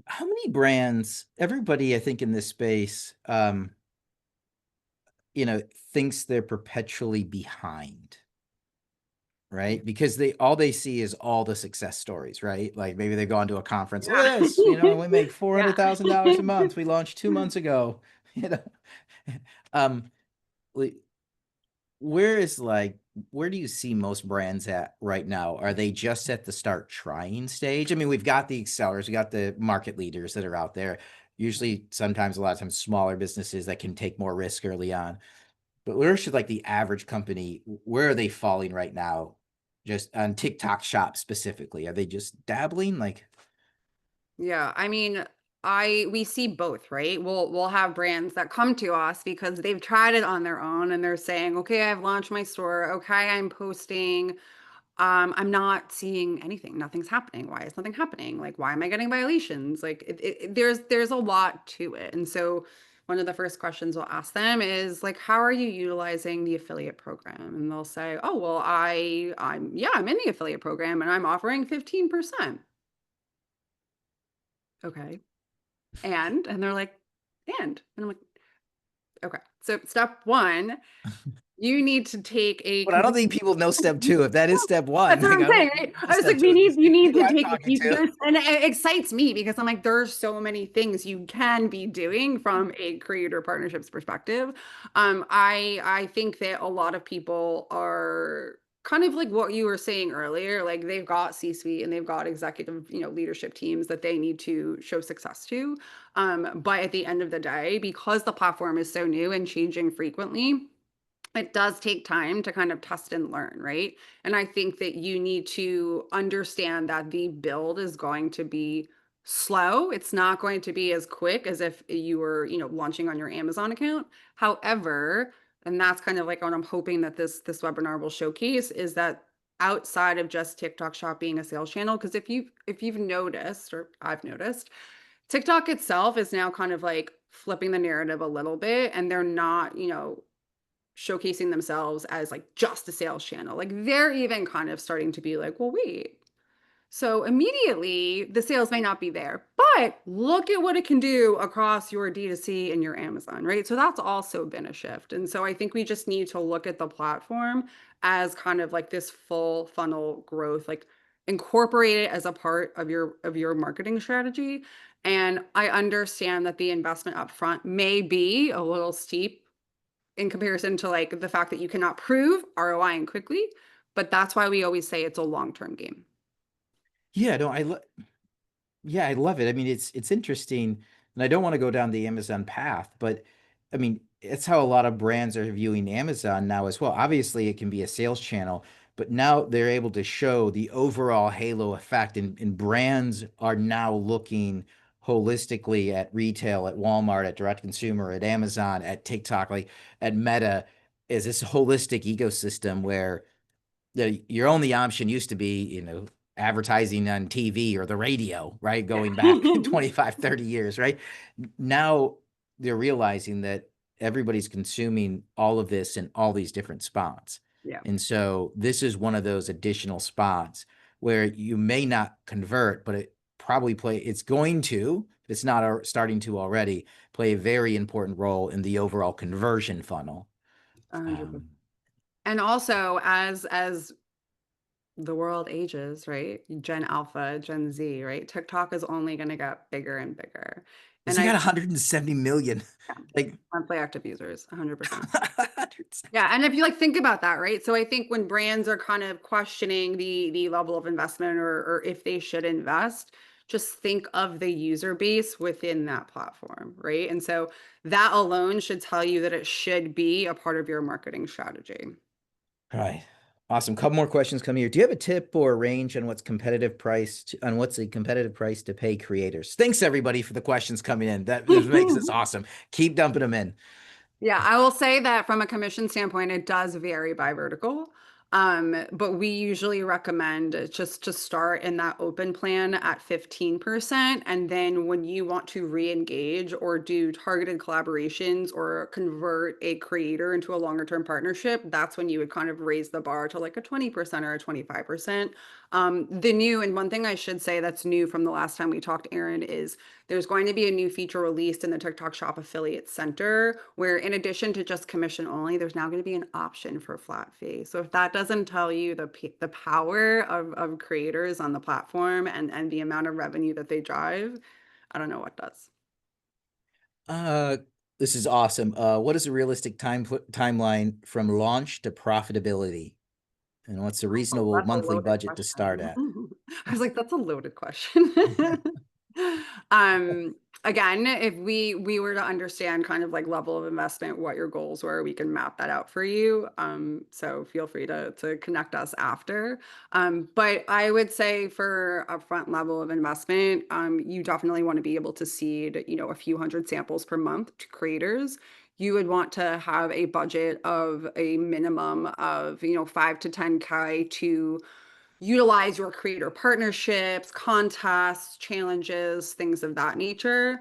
How many brands, everybody I think in this space, thinks they're perpetually behind, right? Because all they see is all the success stories, right? Like maybe they go on to a conference, look at Yeah. this, we make Yeah. $400,000 a month. We launched 2 months ago. You know, um, like, where is like where do you see most brands at right now? Are they just at the start trying stage? I mean, we've got the excellers, we got the market leaders that are out there. Usually, sometimes, a lot of times, smaller businesses that can take more risk early on. But where should like the average company, where are they falling right now? Just on TikTok Shop specifically, are they just dabbling? Like, Yeah, I mean, I we see both, right? We'll have brands that come to us because they've tried it on their own and they're saying, "Okay, I've launched my store. Okay, I'm posting. I'm not seeing anything. Nothing's happening. Why is nothing happening? Like, why am I getting violations? Like, there's a lot to it." And so, one of the first questions we'll ask them is like, "How are you utilizing the affiliate program?" And they'll say, "Oh, well, I'm in the affiliate program and I'm offering 15%." Okay. And they're like, and I'm like, okay. So step one, you need to take a but I don't think people know step two. If that is step one, that's what like I'm I don't saying, think right? people know I was step like, two. you These need people to I'm take talking you to. there's and it excites me because I'm like, there's so many things you can be doing from a creator partnerships perspective. I think that a lot of people are kind of like what you were saying earlier, like they've got C-suite and they've got executive, leadership teams that they need to show success to. But at the end of the day, because the platform is so new and changing frequently, it does take time to kind of test and learn, right? And I think that you need to understand that the build is going to be slow. It's not going to be as quick as if you were, launching on your Amazon account. However, and that's kind of like what I'm hoping that this webinar will showcase is that outside of just TikTok Shop being a sales channel, because if you've noticed, or I've noticed, TikTok itself is now kind of like flipping the narrative a little bit, and they're not, showcasing themselves as like just a sales channel. Like they're even kind of starting to be like, well, wait. So immediately the sales may not be there, but look at what it can do across your D2C and your Amazon, right? So that's also been a shift. And so I think we just need to look at the platform as kind of like this full funnel growth, like incorporate it as a part of your marketing strategy. And I understand that the investment up front may be a little steep in comparison to like the fact that you cannot prove ROI and quickly, but that's why we always say it's a long-term game. Yeah, no, yeah, I love it. I mean, it's interesting, and I don't want to go down the Amazon path, but I mean, it's how a lot of brands are viewing Amazon now as well. Obviously, it can be a sales channel, but now they're able to show the overall halo effect, and brands are now looking holistically at retail, at Walmart, at direct consumer, at Amazon, at TikTok, like at Meta, is this holistic ecosystem where your only option used to be, advertising on TV or the radio, right? Going back Yeah. 25, 30 years, right? Now they're realizing that everybody's consuming all of this in all these different spots. Yeah. And so this is one of those additional spots where you may not convert, but it's going to, if it's not starting to already, play a very important role in the overall conversion funnel. 100%. Um, And also as the world ages, right? Gen Alpha, Gen Z, right? TikTok is only going to get bigger and bigger. It's And got I, 170 million. yeah, Like, monthly active users, 100%. Yeah, and if you like think about that, right? So I think when brands are kind of questioning the level of investment or if they should invest, just think of the user base within that platform, right? And so that alone should tell you that it should be a part of your marketing strategy. all right. Awesome. Couple more questions coming here. Do you have a tip or a range on what's a competitive price to pay creators? Thanks everybody for the questions coming in. That this makes this awesome. Keep dumping them in. Yeah, I will say that from a commission standpoint, it does vary by vertical. But we usually recommend just to start in that open plan at 15%. And then when you want to re-engage or do targeted collaborations or convert a creator into a longer term partnership, that's when you would kind of raise the bar to like a 20% or a 25%. The new, and one thing I should say that's new from the last time we talked, Aaron, is there's going to be a new feature released in the TikTok Shop Affiliate Center where, in addition to just commission only, there's now going to be an option for flat fee. So if that doesn't tell you the power of creators on the platform and the amount of revenue that they drive, I don't know what does. Uh, this is awesome. What is a realistic timeline from launch to profitability? And what's a Oh, reasonable that's a monthly loaded budget to start question. at? I was like, that's a loaded question. Um, Again, if we were to understand kind of like level of investment, what your goals were, we can map that out for you. So feel free to connect us after. But I would say for upfront level of investment, you definitely want to be able to seed, a few hundred samples per month to creators. You would want to have a budget of a minimum of, 5 to 10K to utilize your creator partnerships, contests, challenges, things of that nature.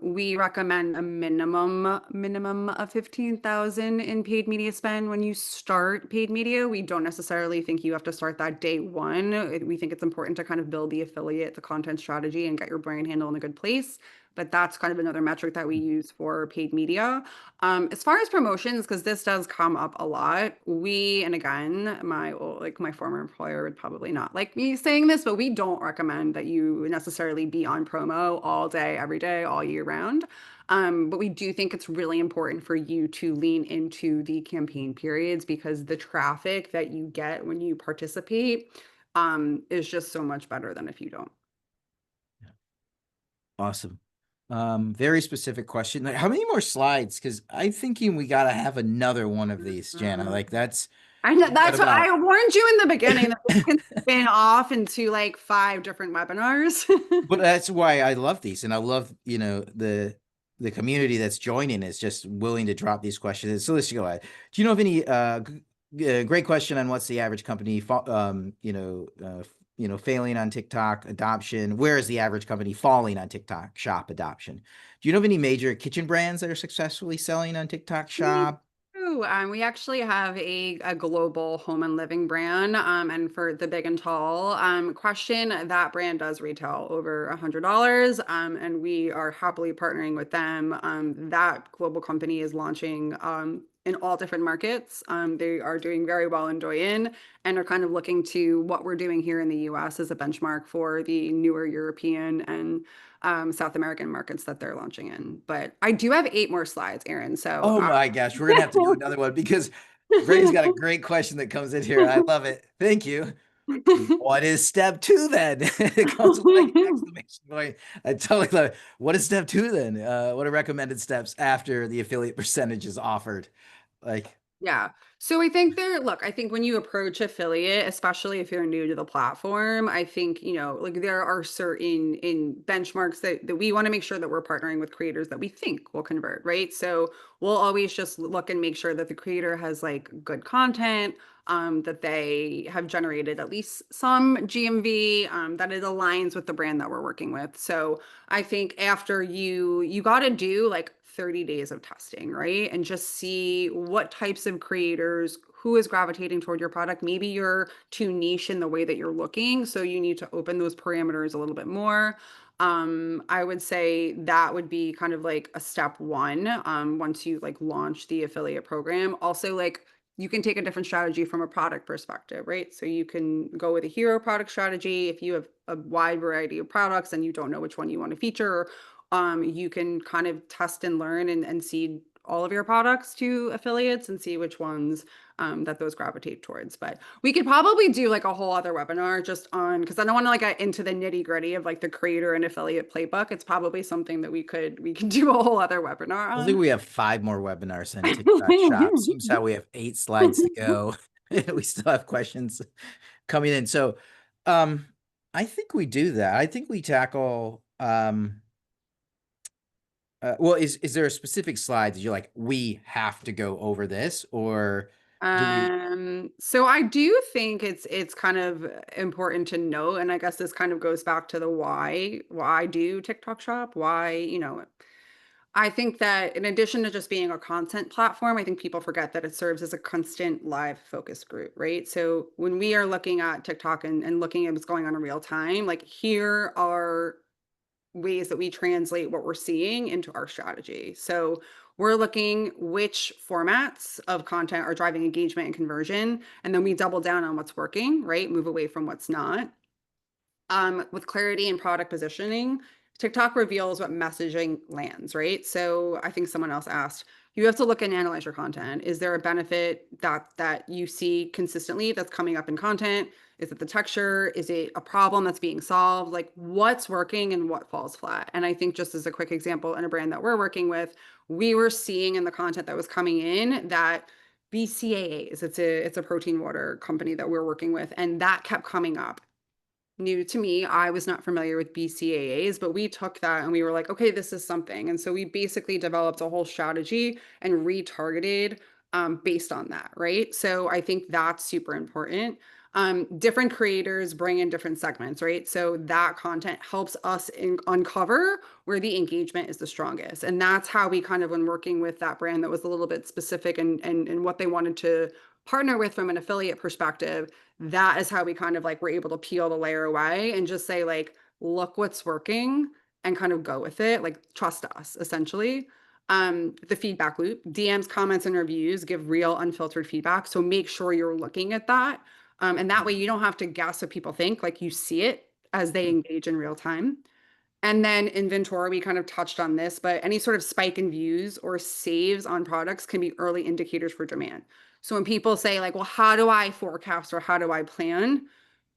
We recommend a minimum of 15,000 in paid media spend when you start paid media. We don't necessarily think you have to start that day one. We think it's important to kind of build the affiliate, the content strategy, and get your brand handle in a good place. but that's kind of another metric that we use for paid media. As far as promotions, because this does come up a lot, and again, my former employer would probably not like me saying this, but we don't recommend that you necessarily be on promo all day, every day, all year round. But we do think it's really important for you to lean into the campaign periods because the traffic that you get when you participate is just so much better than if you don't. Awesome. Very specific question. Like, how many more slides? Because I'm thinking we gotta have another one of these, Jana. Mm. Like that's I know we've got that's what about I warned you in the beginning that this can spin off into like 5 different webinars. but that's why I love these, and I love the community that's joining is just willing to drop these questions. So let's go ahead. Do you know of any great question on what's the average company failing on TikTok adoption? Where is the average company falling on TikTok Shop adoption? Do you know of any major kitchen brands that are successfully selling on TikTok We Shop? do. We actually have a global home and living brand. And for the big and tall question, that brand does retail over $100. And we are happily partnering with them. That global company is launching in all different markets. They are doing very well in Douyin and are kind of looking to what we're doing here in the US as a benchmark for the newer European and South American markets that they're launching in. But I do have 8 more slides, Aaron. So Oh my gosh, we're gonna have to do another one because Ray's got a great question that comes in here. I love it. Thank you. What is step two then? It comes with like an exclamation point. I totally love it. What is step two then? What are recommended steps after the affiliate percentage is offered? Like, Yeah. So I think I think when you approach affiliate, especially if you're new to the platform, I think, like there are certain in benchmarks that we want to make sure that we're partnering with creators that we think will convert, right? So we'll always just look and make sure that the creator has like good content, that they have generated at least some GMV, that it aligns with the brand that we're working with. So I think after you got to do like 30 days of testing, right? And just see what types of creators, who is gravitating toward your product. Maybe you're too niche in the way that you're looking, so you need to open those parameters a little bit more. I would say that would be kind of like a step one, once you like launch the affiliate program. Also, like you can take a different strategy from a product perspective, right? So you can go with a hero product strategy if you have a wide variety of products and you don't know which one you want to feature. You can kind of test and learn and seed all of your products to affiliates and see which ones that those gravitate towards. But we could probably do like a whole other webinar just on because I don't want to like get into the nitty gritty of like the creator and affiliate playbook. It's probably something that we could do a whole other webinar I think on. we have 5 more webinars in TikTok Shop. Seems how we have 8 slides to go. We still have questions coming in. So, um, I think we do that. I think we tackle. Well, is there a specific slide that you're like we have to go over this, or do we? So I do think it's kind of important to know, and I guess this kind of goes back to the why do TikTok Shop? Why, I think that in addition to just being a content platform, I think people forget that it serves as a constant live focus group, right? So when we are looking at TikTok and looking at what's going on in real time, like here are ways that we translate what we're seeing into our strategy. So we're looking which formats of content are driving engagement and conversion, and then we double down on what's working, right? Move away from what's not. With clarity and product positioning, TikTok reveals what messaging lands, right? So I think someone else asked, you have to look and analyze your content. Is there a benefit that you see consistently that's coming up in content? Is it the texture? Is it a problem that's being solved? Like what's working and what falls flat? And I think just as a quick example, in a brand that we're working with, we were seeing in the content that was coming in that BCAAs, it's a protein water company that we're working with, and that kept coming up new to me. I was not familiar with BCAAs, but we took that and we were like, okay, this is something. And so we basically developed a whole strategy and retargeted based on that, right? So I think that's super important. Different creators bring in different segments, right? So that content helps us uncover where the engagement is the strongest. And that's how we kind of, when working with that brand that was a little bit specific and what they wanted to partner with from an affiliate perspective, that is how we kind of like were able to peel the layer away and just say like, look what's working and kind of go with it, like trust us, essentially. The feedback loop, DMs, comments, and reviews give real unfiltered feedback. So make sure you're looking at that. And that way you don't have to guess what people think, like you see it as they engage in real time. And then inventory, we kind of touched on this, but any sort of spike in views or saves on products can be early indicators for demand. So when people say, like, well, how do I forecast or how do I plan?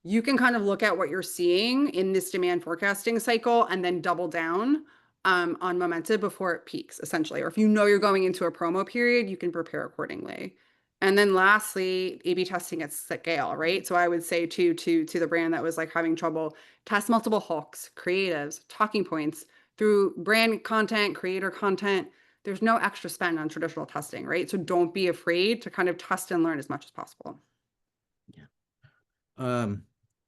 You can kind of look at what you're seeing in this demand forecasting cycle and then double down on momentum before it peaks, essentially. Or if you know you're going into a promo period, you can prepare accordingly. And then lastly, A/B testing at scale, right? So I would say to the brand that was like having trouble, test multiple hooks, creatives, talking points through brand content, creator content. There's no extra spend on traditional testing, right? So don't be afraid to kind of test and learn as much as possible. Yeah.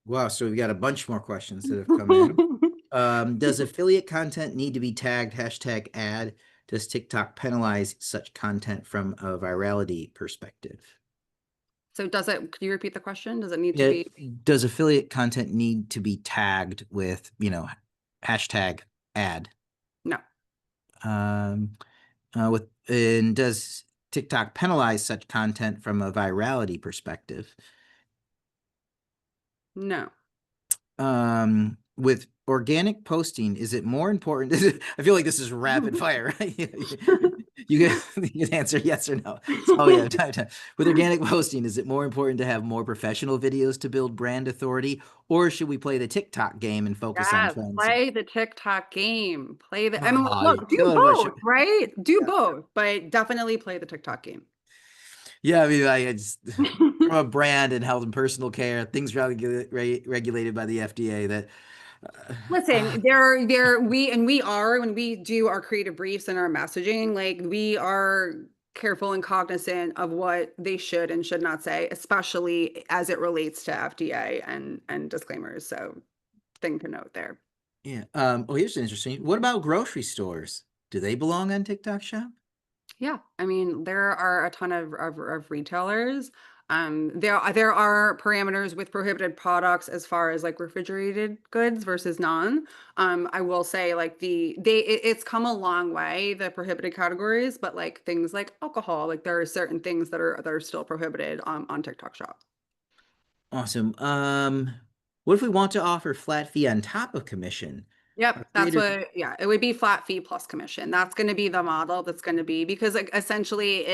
Wow. So we've got a bunch more questions that have come in. Does affiliate content need to be tagged #ad? Does TikTok penalize such content from a virality perspective? So could you repeat the question? Does it need to Yeah, be? does affiliate content need to be tagged with, #ad? No, And does TikTok penalize such content from a virality perspective? no. With organic posting, is it more important? I feel like this is rapid fire, right? You can answer yes or no. So we have time. With organic posting, is it more important to have more professional videos to build brand authority, or should we play the TikTok game and focus on Yes, trends? play the TikTok game. I mean, Oh, you're look, do killing both, Russia. right? Do Yeah. both, but definitely play the TikTok game. Yeah, I mean, I just from a brand and health and personal care, things regulated by the FDA that uh, Listen, we are, when we do our creative briefs and our messaging, like we are careful and cognizant of what they should and should not say, especially as it relates to FDA and disclaimers. So thing to note there. yeah. Oh, here's interesting. What about grocery stores? Do they belong on TikTok Shop? Yeah, I mean, there are a ton of retailers. There are parameters with prohibited products as far as like refrigerated goods versus non. I will say like it's come a long way, the prohibited categories, but like things like alcohol, like there are certain things that are still prohibited on TikTok Shop. Awesome. What if we want to offer flat fee on top of commission? Our Yep, that's creators, what, yeah, it would be flat fee plus commission. That's going to be the model that's going to be because like, essentially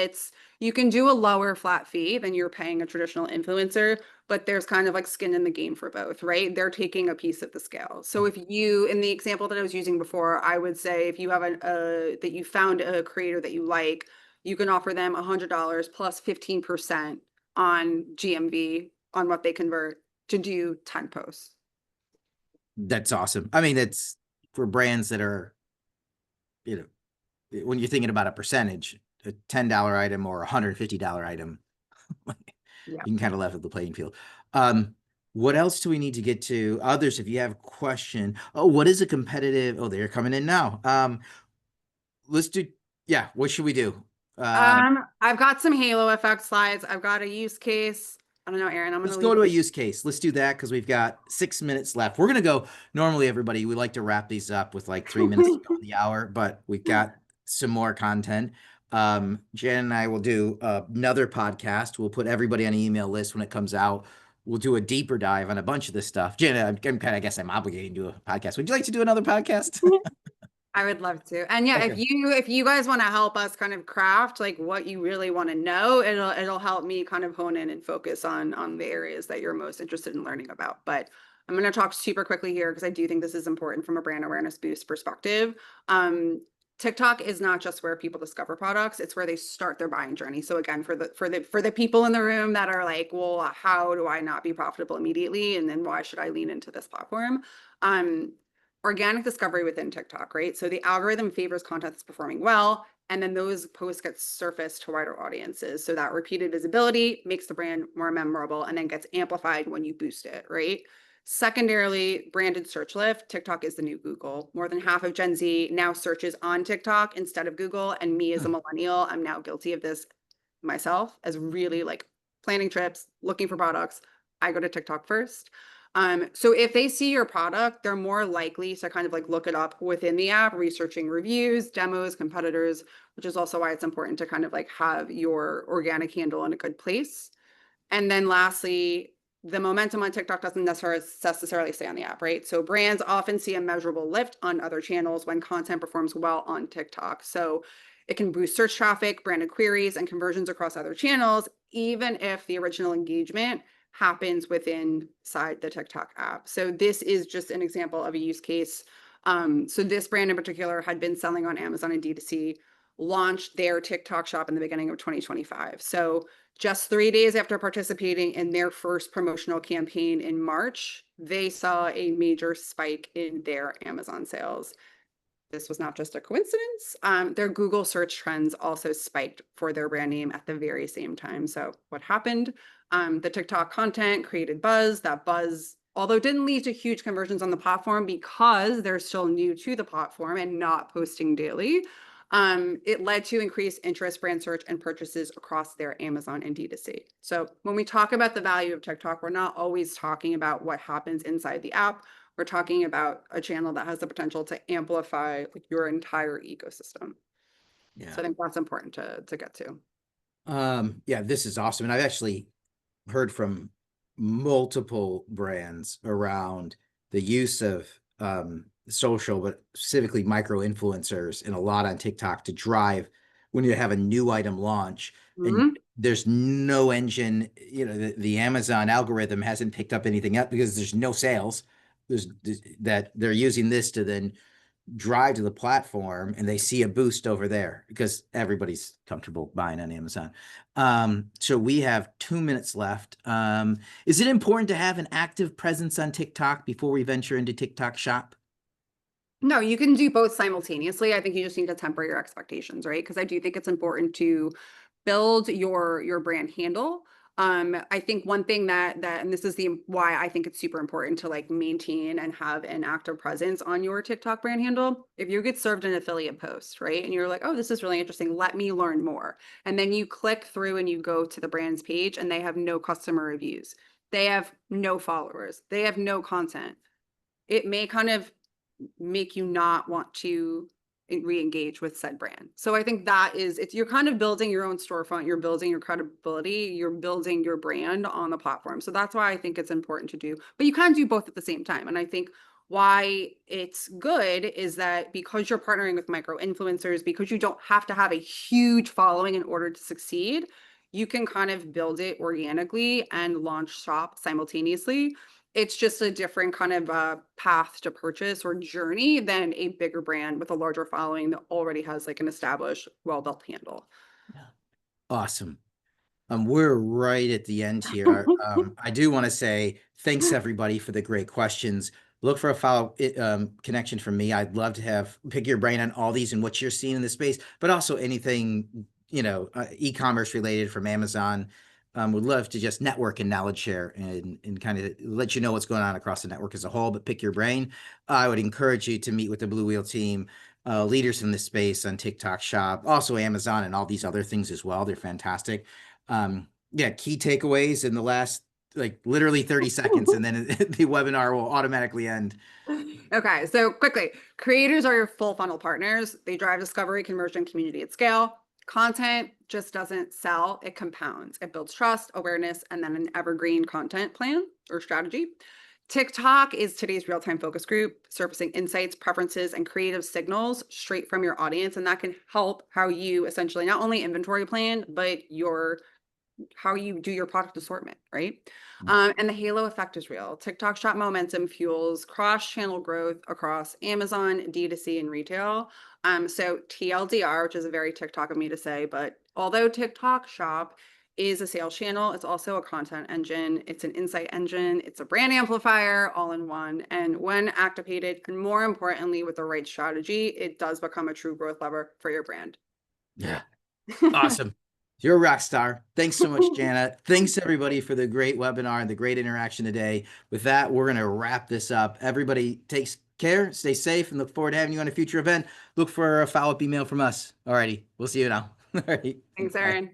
you can do a lower flat fee than you're paying a traditional influencer, but there's kind of like skin in the game for both, right? They're taking a piece of the scale. So if you, in the example that I was using before, I would say if you have that you found a creator that you like, you can offer them $100 plus 15% on GMV on what they convert to do 10 posts. that's awesome. I mean, it's for brands that are, you know, when you're thinking about a percentage, a $10 item or a $150 item, Yeah. you can kind of level the playing field. Um, what else do we need to get to? Others, if you have a question. Oh, what is a competitive? Oh, they're coming in now. Let's do, yeah, what should we do? I've got some halo effect slides. I've got a use case. I don't know, Aaron, I'm Let's gonna go leave to a it. use case. Let's do that because we've got 6 minutes left. We're gonna go. Normally, everybody, we like to wrap these up with like 3 minutes to go in the hour, but we've got some more content. Jen and I will do another podcast. We'll put everybody on an email list when it comes out. We'll do a deeper dive on a bunch of this stuff. Jen, I'm kind of, I guess I'm obligated to do a podcast. Would you like to do another podcast? I would love to. And yeah, Okay. if you guys want to help us kind of craft like what you really want to know, it'll help me kind of hone in and focus on the areas that you're most interested in learning about. But I'm going to talk super quickly here because I do think this is important from a brand awareness boost perspective. Um, TikTok is not just where people discover products, it's where they start their buying journey. So again, for the people in the room that are like, well, how do I not be profitable immediately? And then why should I lean into this platform? Um, Organic discovery within TikTok, right? So the algorithm favors content that's performing well, and then those posts get surfaced to wider audiences. So that repeated visibility makes the brand more memorable and then gets amplified when you boost it, right? Secondarily, branded search lift. TikTok is the new Google. More than half of Gen Z now searches on TikTok instead of Google. And me as a millennial, I'm now guilty of this myself as really like planning trips, looking for products. I go to TikTok first. So if they see your product, they're more likely to kind of like look it up within the app, researching reviews, demos, competitors, which is also why it's important to kind of like have your organic handle in a good place. And then lastly, the momentum on TikTok doesn't necessarily stay on the app, right? So brands often see a measurable lift on other channels when content performs well on TikTok. So it can boost search traffic, branded queries, and conversions across other channels, even if the original engagement happens within inside the TikTok app. So this is just an example of a use case. So this brand in particular had been selling on Amazon and D2C, launched their TikTok shop in the beginning of 2025. So just 3 days after participating in their first promotional campaign in March, they saw a major spike in their Amazon sales. This was not just a coincidence. Their Google search trends also spiked for their brand name at the very same time. So what happened? The TikTok content created buzz. That buzz, although didn't lead to huge conversions on the platform because they're still new to the platform and not posting daily, it led to increased interest, brand search, and purchases across their Amazon and D2C. So when we talk about the value of TikTok, we're not always talking about what happens inside the app. We're talking about a channel that has the potential to amplify like your entire ecosystem. So Yeah. I think that's important to get to. Yeah, this is awesome. And I've actually heard from multiple brands around the use of social, but specifically micro influencers and a lot on TikTok to drive when you have a new item launch and Mhm. there's no engine, the Amazon algorithm hasn't picked up anything up because there's no sales. There's that they're using this to then drive to the platform and they see a boost over there because everybody's comfortable buying on Amazon. So we have 2 minutes left. Is it important to have an active presence on TikTok before we venture into TikTok Shop? No, you can do both simultaneously. I think you just need to temper your expectations, right? Because I do think it's important to build your brand handle. I think one thing that and this is the why I think it's super important to like maintain and have an active presence on your TikTok brand handle. If you get served an affiliate post, right? And you're like, oh, this is really interesting. Let me learn more. And then you click through and you go to the brand's page and they have no customer reviews. They have no followers. They have no content. It may kind of make you not want to re-engage with said brand. So I think that is it's you're kind of building your own storefront, you're building your credibility, you're building your brand on the platform. So that's why I think it's important to do. But you can do both at the same time. And I think why it's good is that because you're partnering with micro influencers, because you don't have to have a huge following in order to succeed, you can kind of build it organically and launch shop simultaneously. It's just a different kind of path to purchase or journey than a bigger brand with a larger following that already has like an established, well-built handle. Yeah. Awesome. We're right at the end here. I do want to say thanks everybody for the great questions. Look for a follow connection from me. I'd love to have pick your brain on all these and what you're seeing in the space, but also anything, e-commerce related from Amazon. Would love to just network and knowledge share and kind of let you know what's going on across the network as a whole, but pick your brain. I would encourage you to meet with the Blue Wheel team, leaders in this space on TikTok Shop, also Amazon and all these other things as well. They're fantastic. Yeah, key takeaways in the last like literally 30 seconds, and then the webinar will automatically end. Okay, so quickly, creators are your full funnel partners. They drive discovery, conversion, community at scale. Content just doesn't sell, it compounds. It builds trust, awareness, and then an evergreen content plan or strategy. TikTok is today's real-time focus group, surfacing insights, preferences, and creative signals straight from your audience. And that can help how you essentially not only inventory plan, but your how you do your product assortment, right? And the halo effect is real. TikTok Shop momentum fuels cross-channel growth across Amazon, D2C, and retail. So TLDR, which is a very TikTok of me to say, but although TikTok Shop is a sales channel, it's also a content engine, it's an insight engine, it's a brand amplifier all in one. And when activated, and more importantly, with the right strategy, it does become a true growth lever for your brand. Yeah. Awesome. You're a rock star. Thanks so much, Jana. Thanks everybody for the great webinar and the great interaction today. With that, we're going to wrap this up. Everybody takes care, stay safe, and look forward to having you on a future event. Look for a follow-up email from us. All righty. We'll see you now. All right. Thanks, Bye. Erin.